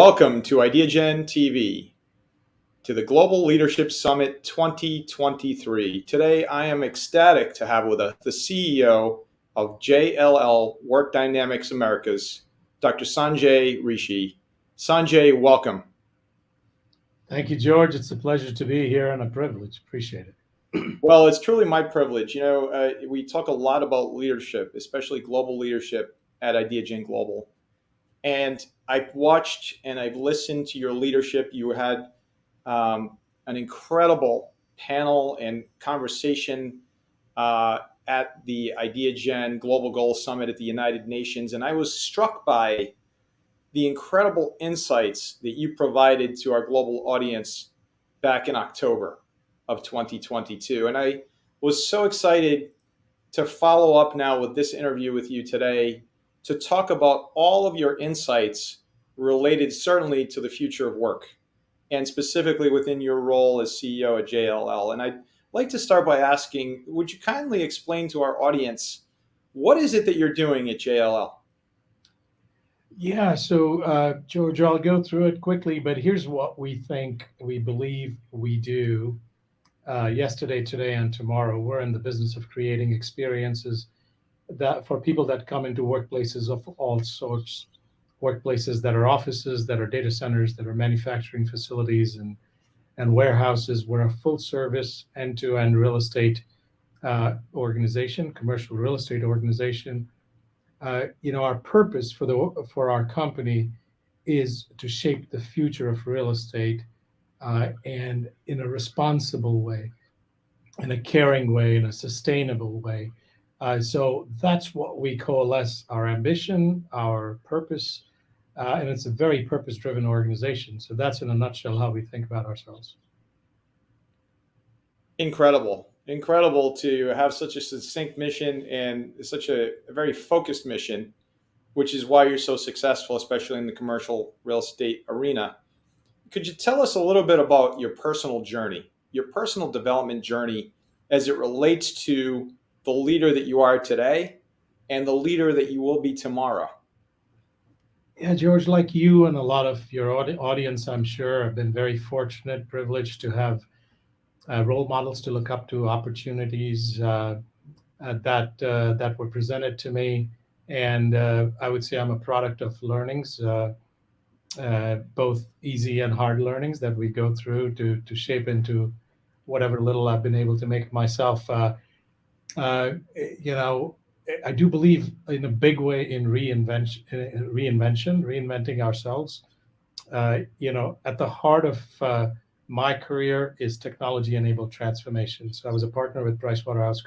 Welcome to Ideagen TV, to the Global Leadership Summit 2023. Today, I am ecstatic to have with us the CEO of JLL Work Dynamics Americas, Dr. Sanjay Rishi. Sanjay, welcome. Thank you, George. It's a pleasure to be here and a privilege. Appreciate it. Well, it's truly my privilege. We talk a lot about leadership, especially global leadership at Ideagen Global. And I've watched and I've listened to your leadership. You had an incredible panel and conversation at the Ideagen Global Goals Summit at the United Nations. And I was struck by the incredible insights that you provided to our global audience back in October of 2022. And I was so excited to follow up now with this interview with you today to talk about all of your insights related certainly to the future of work and specifically within your role as CEO at JLL. And I'd like to start by asking, would you kindly explain to our audience, what is it that you're doing at JLL? Yeah, so George, I'll go through it quickly, but here's what we believe we do yesterday, today, and tomorrow. We're in the business of creating experiences that for people that come into workplaces of all sorts, workplaces that are offices, that are data centers, that are manufacturing facilities and warehouses. We're a full service end-to-end real estate organization, commercial real estate organization. Our purpose for our company is to shape the future of real estate and in a responsible way, in a caring way, in a sustainable way. So that's what we coalesce our ambition, our purpose, and it's a very purpose-driven organization. So that's in a nutshell how we think about ourselves. Incredible to have such a succinct mission and such a very focused mission, which is why you're so successful, especially in the commercial real estate arena. Could you tell us a little bit about your personal journey, your personal development journey as it relates to the leader that you are today and the leader that you will be tomorrow? Yeah, George, like you and a lot of your audience, I'm sure, I've been very fortunate, privileged to have role models to look up to, opportunities that were presented to me. And I would say I'm a product of learnings, both easy and hard learnings that we go through to shape into whatever little I've been able to make myself. You know, I do believe in a big way in reinventing ourselves. At the heart of my career is technology-enabled transformation. So I was a partner with Price Waterhouse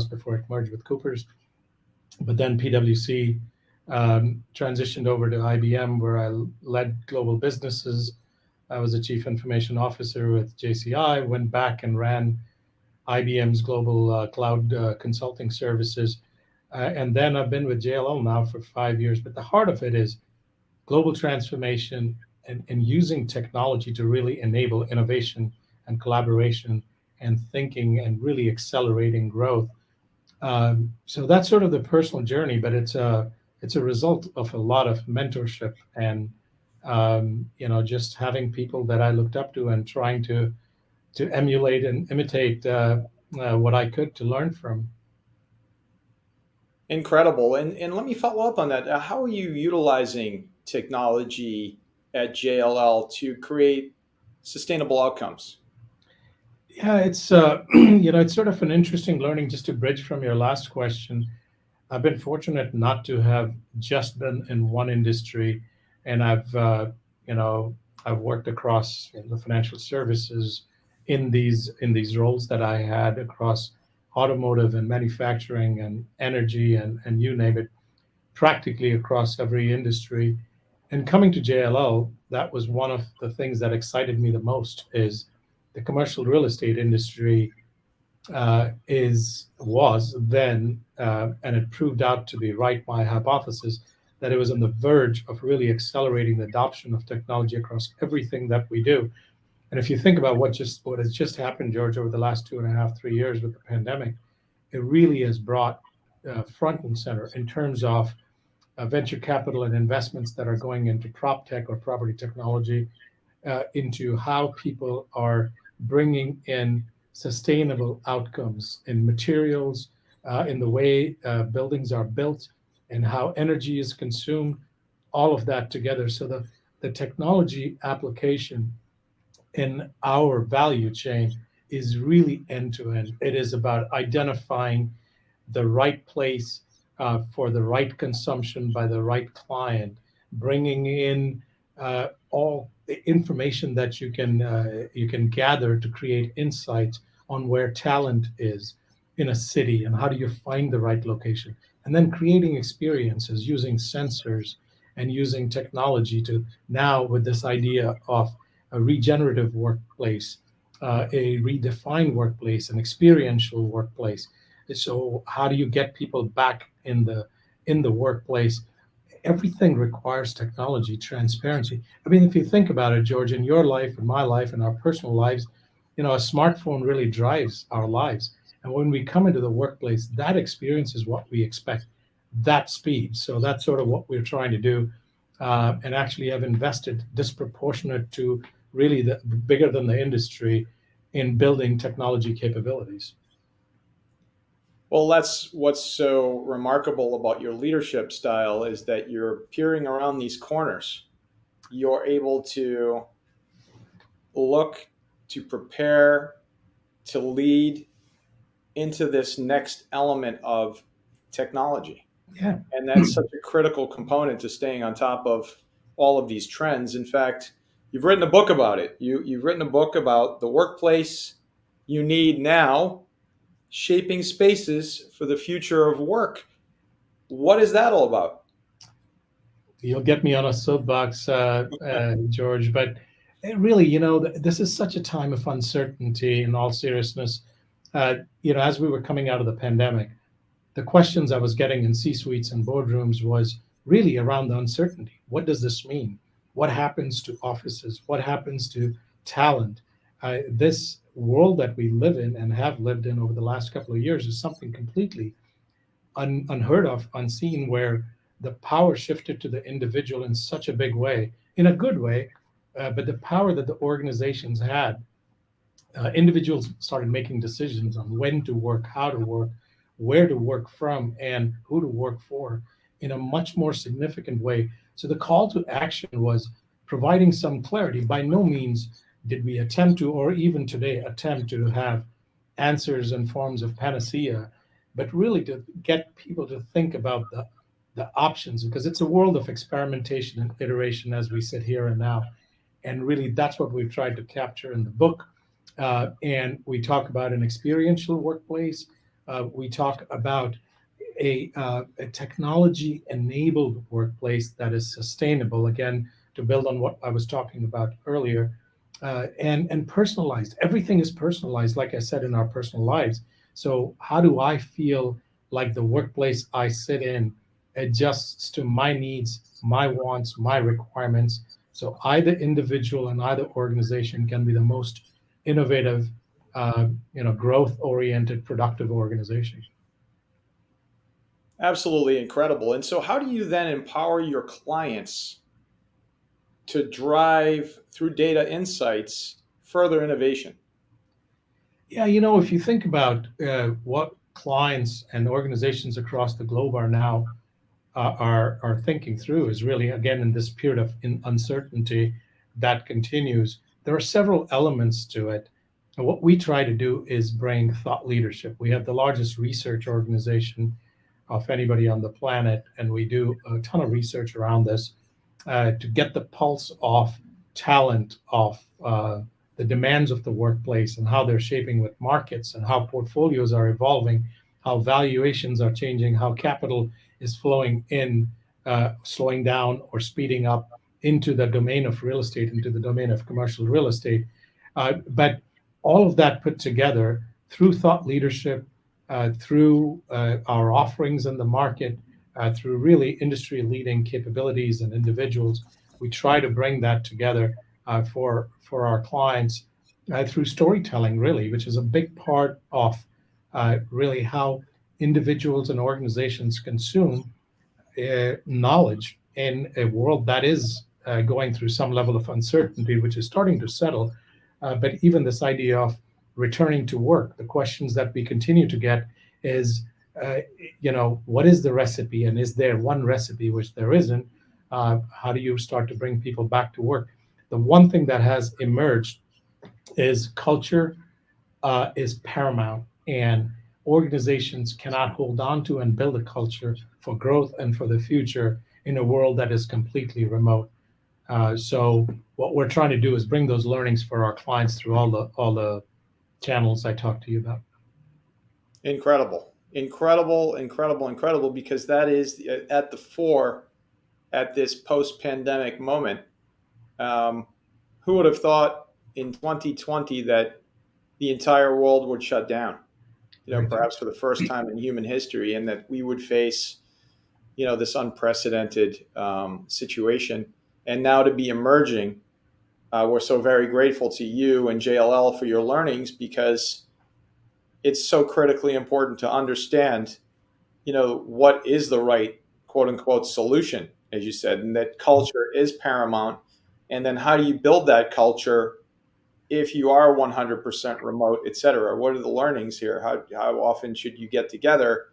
before it merged with Coopers, but then PwC transitioned over to IBM, where I led global businesses. I was a chief information officer with JCI, went back and ran IBM's global cloud consulting services. And then I've been with JLL now for 5 years. But the heart of it is global transformation and using technology to really enable innovation and collaboration and thinking and really accelerating growth. So that's sort of the personal journey, but it's a result of a lot of mentorship and just having people that I looked up to and trying to emulate and imitate what I could to learn from. Incredible. And let me follow up on that. How are you utilizing technology at JLL to create sustainable outcomes? Yeah, it's it's sort of an interesting learning. Just to bridge from your last question, I've been fortunate not to have just been in one industry, and I've worked across the financial services in these roles that I had across automotive and manufacturing and energy and you name it, practically across every industry. And coming to JLL, that was one of the things that excited me the most is the commercial real estate industry was then, and it proved out to be right, my hypothesis, that it was on the verge of really accelerating the adoption of technology across everything that we do. And if you think about what has just happened, George, over the last 2.5, 3 years with the pandemic, it really has brought front and center in terms of venture capital and investments that are going into prop tech or property technology, into how people are bringing in sustainable outcomes in materials, in the way buildings are built, and how energy is consumed, all of that together. So the technology application in our value chain is really end to end. It is about identifying the right place for the right consumption by the right client, bringing in all the information that you can gather to create insights on where talent is in a city and how do you find the right location, and then creating experiences using sensors and using technology to now with this idea of a regenerative workplace, a redefined workplace, an experiential workplace. So how do you get people back in the workplace? Everything requires technology, transparency. I mean, if you think about it, George, in your life and my life and our personal lives, a smartphone really drives our lives. And when we come into the workplace, that experience is what we expect, that speed. So that's sort of what we're trying to do, and actually have invested disproportionate to really the bigger than the industry in building technology capabilities. Well, that's what's so remarkable about your leadership style is that you're peering around these corners. You're able to look, to prepare, to lead into this next element of technology. Yeah. And that's such a critical component to staying on top of all of these trends. In fact, you've written a book about it. You've written a book about the workplace you need now, shaping spaces for the future of work. What is that all about? You'll get me on a soapbox, George, but really, this is such a time of uncertainty. In all seriousness, as we were coming out of the pandemic, the questions I was getting in C-suites and boardrooms was really around the uncertainty. What does this mean? What happens to offices? What happens to talent? This world that we live in and have lived in over the last couple of years is something completely unheard of, unseen, where the power shifted to the individual in such a big way, in a good way, but the power that the organizations had, individuals started making decisions on when to work, how to work, where to work from, and who to work for in a much more significant way. So the call to action was providing some clarity. By no means did we attempt to, or even today, attempt to have answers and forms of panacea, but really to get people to think about the options, because it's a world of experimentation and iteration as we sit here and now. And really, that's what we've tried to capture in the book. And we talk about an experiential workplace. We talk about a technology enabled workplace that is sustainable, again, to build on what I was talking about earlier, and personalized. Everything is personalized, like I said, in our personal lives. So, how do I feel like the workplace I sit in adjusts to my needs, my wants, my requirements? So, either individual and either organization can be the most innovative, growth oriented, productive organization. Absolutely incredible. And so, how do you then empower your clients to drive through data insights further innovation? Yeah, if you think about what clients and organizations across the globe are now are thinking through, is really again in this period of uncertainty that continues. There are several elements to it. And what we try to do is bring thought leadership. We have the largest research organization of anybody on the planet, and we do a ton of research around this, to get the pulse of talent, of the demands of the workplace and how they're shaping with markets and how portfolios are evolving, how valuations are changing, how capital is flowing in, slowing down or speeding up into the domain of real estate, into the domain of commercial real estate. But all of that put together through thought leadership, through our offerings in the market, through really industry leading capabilities and individuals, we try to bring that together for our clients through storytelling, really, which is a big part of really how individuals and organizations consume. knowledge in a world that is going through some level of uncertainty, which is starting to settle. But even this idea of returning to work, the questions that we continue to get is, uh, what is the recipe, and is there one recipe, which there isn't? How do you start to bring people back to work? The one thing that has emerged is culture is paramount, and organizations cannot hold on to and build a culture for growth and for the future in a world that is completely remote. So what we're trying to do is bring those learnings for our clients through all the channels I talked to you about. Incredible, incredible, incredible, incredible, because that is at the fore at this post-pandemic moment. Um, who would have thought in 2020 that the entire world would shut down? Right. Perhaps for the first time in human history, and that we would face, this unprecedented situation. And now to be emerging, we're so very grateful to you and JLL for your learnings, because it's so critically important to understand, what is the right quote unquote solution, as you said, and that culture is paramount. And then how do you build that culture if you are 100% remote, et cetera? What are the learnings here? How often should you get together?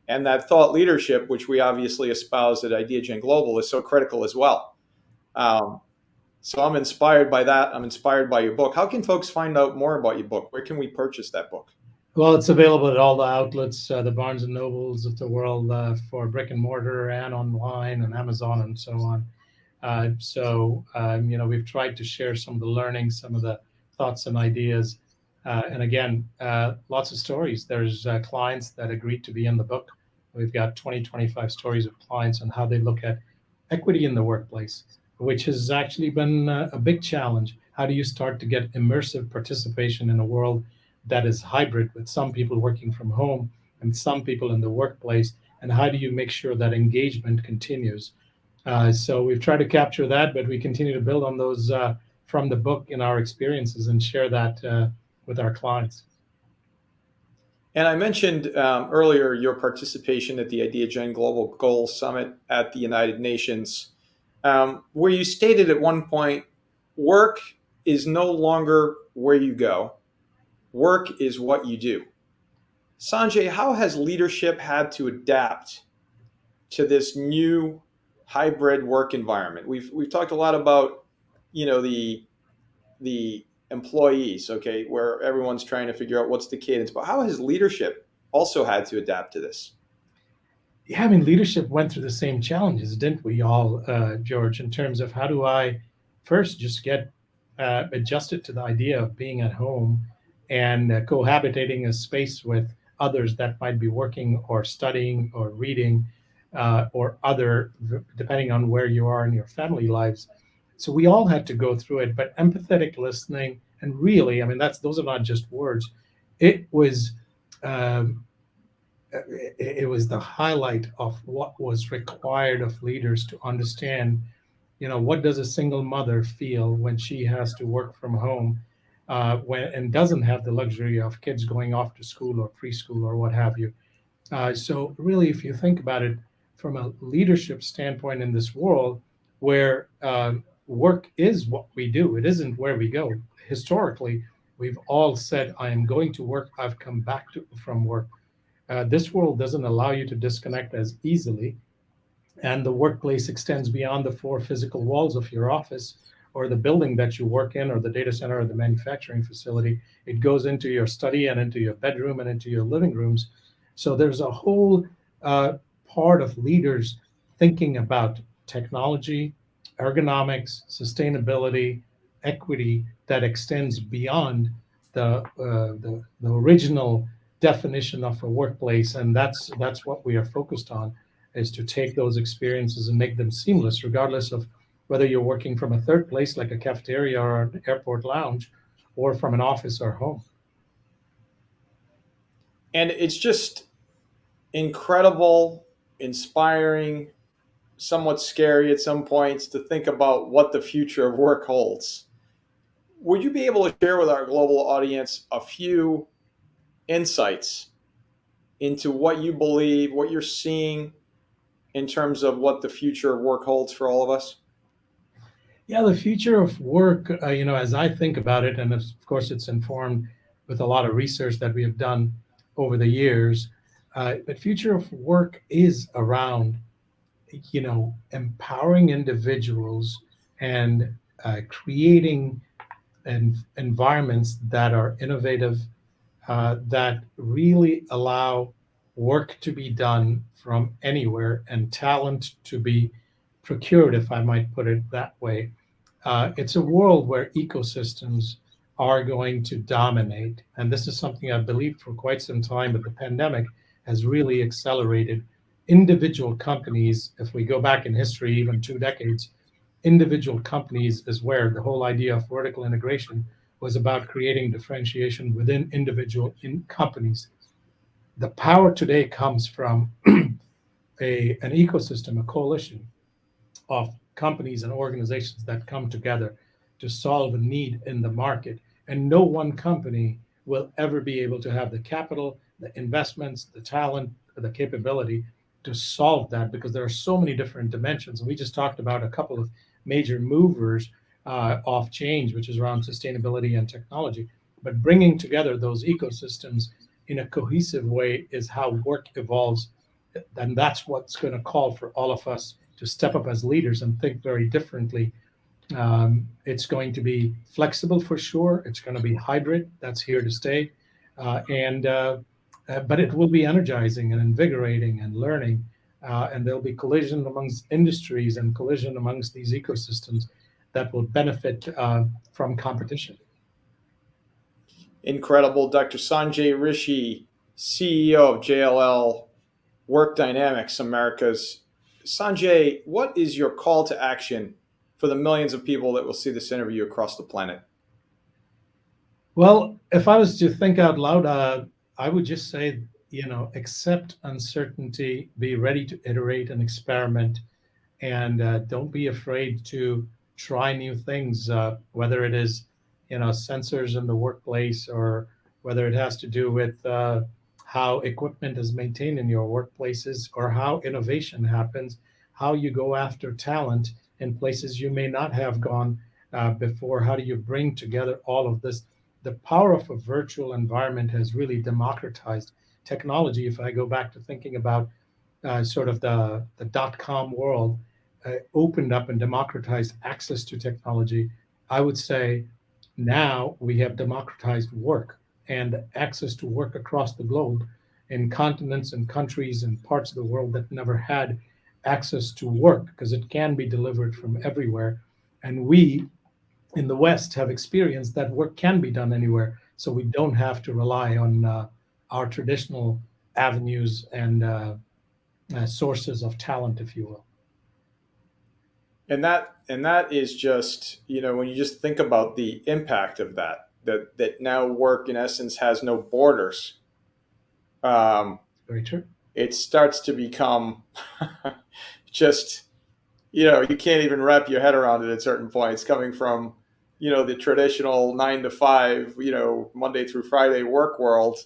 And that thought leadership, which we obviously espouse at Ideagen Global, is so critical as well. Um, so I'm inspired by that. I'm inspired by your book. How can folks find out more about your book? Where can we purchase that book? Well, it's available at all the outlets, the Barnes and Nobles of the world, for brick and mortar and online and Amazon and so on. We've tried to share some of the learnings, some of the thoughts and ideas. And again, lots of stories. There's clients that agreed to be in the book. We've got 25 stories of clients on how they look at equity in the workplace, which has actually been a big challenge. How do you start to get immersive participation in a world that is hybrid, with some people working from home and some people in the workplace? And how do you make sure that engagement continues? So we've tried to capture that, but we continue to build on those from the book in our experiences and share that with our clients. And I mentioned earlier your participation at the Ideagen Global Goals Summit at the United Nations, where you stated at one point, work is no longer where you go, work is what you do. Sanjay, how has leadership had to adapt to this new hybrid work environment? We've talked a lot about, the employees, okay, where everyone's trying to figure out what's the cadence, but how has leadership also had to adapt to this? Yeah, I mean, leadership went through the same challenges, didn't we all, George, in terms of how do I first just get adjusted to the idea of being at home and cohabitating a space with others that might be working or studying or reading or other, depending on where you are in your family lives. So we all had to go through it, but empathetic listening, and really, I mean, those are not just words. It was. Um, it was the highlight of what was required of leaders to understand, what does a single mother feel when she has to work from home, when and doesn't have the luxury of kids going off to school or preschool or what have you. So really, if you think about it from a leadership standpoint in this world where work is what we do, it isn't where we go. Historically, we've all said, I am going to work, I've come back from work. This world doesn't allow you to disconnect as easily, and the workplace extends beyond the four physical walls of your office or the building that you work in or the data center or the manufacturing facility. It goes into your study and into your bedroom and into your living rooms. So there's a whole part of leaders thinking about technology, ergonomics, sustainability, equity that extends beyond the original definition of a workplace, and that's what we are focused on, is to take those experiences and make them seamless, regardless of whether you're working from a third place like a cafeteria or an airport lounge, or from an office or home. And it's just incredible, inspiring, somewhat scary at some points to think about what the future of work holds. Would you be able to share with our global audience a few insights into what you believe, what you're seeing in terms of what the future of work holds for all of us? Yeah, the future of work, as I think about it, and of course it's informed with a lot of research that we have done over the years, but future of work is around, empowering individuals and creating environments that are innovative, that really allow work to be done from anywhere and talent to be procured, if I might put it that way. It's a world where ecosystems are going to dominate. And this is something I've believed for quite some time, but the pandemic has really accelerated individual companies. If we go back in history, even 2 decades, individual companies is where the whole idea of vertical integration was about creating differentiation within individual companies. The power today comes from an ecosystem, a coalition of companies and organizations that come together to solve a need in the market. And no one company will ever be able to have the capital, the investments, the talent, the capability to solve that because there are so many different dimensions. And we just talked about a couple of major movers of change, which is around sustainability and technology. But bringing together those ecosystems in a cohesive way is how work evolves. And that's what's going to call for all of us to step up as leaders and think very differently. It's going to be flexible for sure. It's going to be hybrid. That's here to stay. And But it will be energizing and invigorating and learning. And there'll be collision amongst industries and collision amongst these ecosystems that will benefit from competition. Incredible. Dr. Sanjay Rishi, CEO of JLL Work Dynamics Americas. Sanjay, what is your call to action for the millions of people that will see this interview across the planet? Well, if I was to think out loud, I would just say, accept uncertainty, be ready to iterate and experiment, and don't be afraid to try new things, whether it is, sensors in the workplace or whether it has to do with how equipment is maintained in your workplaces or how innovation happens, how you go after talent in places you may not have gone before. How do you bring together all of this? The power of a virtual environment has really democratized technology. If I go back to thinking about sort of the dot-com world, opened up and democratized access to technology, I would say now we have democratized work and access to work across the globe in continents and countries and parts of the world that never had access to work because it can be delivered from everywhere. And we in the West have experienced that work can be done anywhere. So we don't have to rely on our traditional avenues and sources of talent, if you will. And that is just, when you just think about the impact of that now work in essence has no borders. um, Very true. it starts to become just, you can't even wrap your head around it at certain points, coming from the traditional 9 to 5, Monday through Friday work world,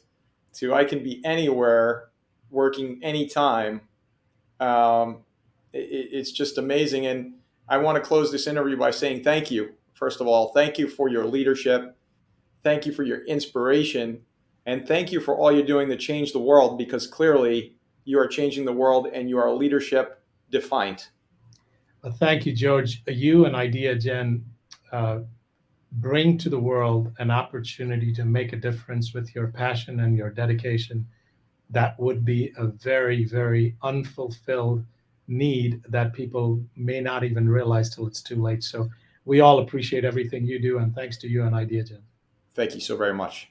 to I can be anywhere, working anytime. It's just amazing. And I want to close this interview by saying thank you. First of all, thank you for your leadership. Thank you for your inspiration. And thank you for all you're doing to change the world, because clearly you are changing the world and you are leadership defined. Well, thank you, George. You and Ideagen uh, bring to the world an opportunity to make a difference with your passion and your dedication. That would be a very, very unfulfilled need that people may not even realize till it's too late. So we all appreciate everything you do, and thanks to you and Ideagen. Thank you so very much.